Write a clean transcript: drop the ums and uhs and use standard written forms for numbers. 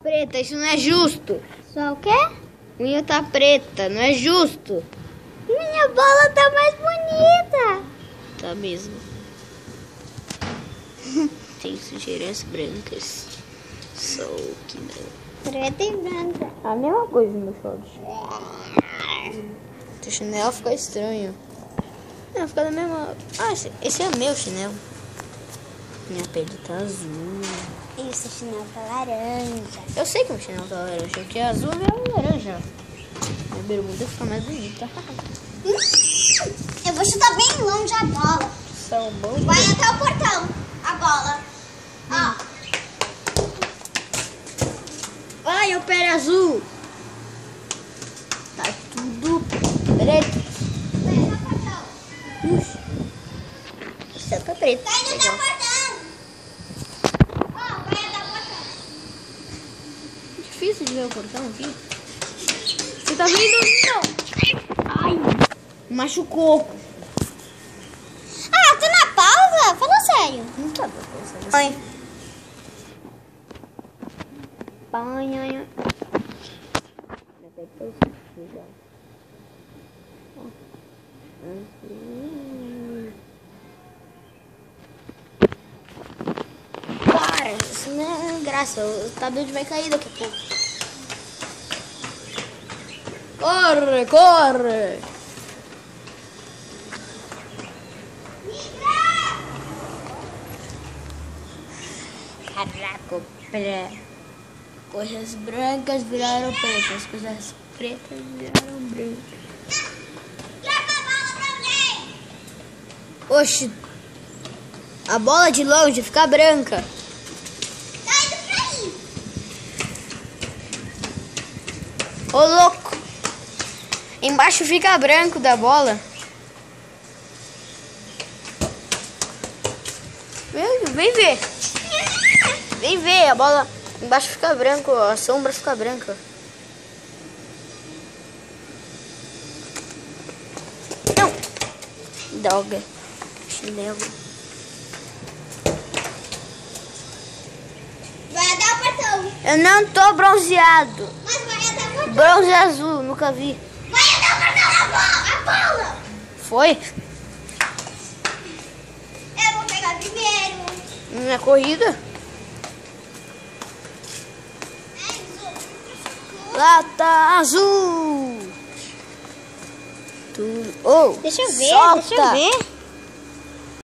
Preta, isso não é justo. Só o quê? Unha tá preta, não é justo. Minha bola tá mais bonita. Tá mesmo. Tem sujeiras brancas. Só que não. Preta e branca. A mesma coisa no meu short. Teu chinelo fica estranho. Não, fica da mesma... Ah, esse é meu chinelo. Minha pele tá azul. Isso, o chinelo tá laranja. Eu sei que o chinelo tá laranja, porque azul é laranja. Minha bermuda fica mais bonita. Eu vou chutar bem longe a bola. São bom. Vai até o portão, a bola. Ó. Ai, o pé azul. Tá tudo preto. Vai até o portão. Você tá preto. Tá indo até o portão. Ó, vai até o portão. Difícil de ver o portão aqui. Você tá vendo? Não. Ai, machucou. Ah, tô na pausa? Fala sério. Não tá dando pra Oi. Pai, Para, isso não é graça. O tablet vai cair daqui a pouco. Corre, corre! Caraca, coisas brancas viraram pretas, coisas pretas viraram brancas. Troca a bola pra alguém. Oxi, a bola de longe fica branca. Tá indo pra aí. Ô louco, embaixo fica branco da bola. Vem ver. Vem ver, a bola embaixo fica branco, a sombra fica branca. Não. Droga. Chinelo. Vai até o portão. Eu não tô bronzeado. Mas vai até o portão. Bronze azul, nunca vi. Vai até o portão, a bola. Foi? Eu vou pegar primeiro. Na corrida? Lata azul. Tudo. Oh, Deixa eu ver, solta. deixa eu ver.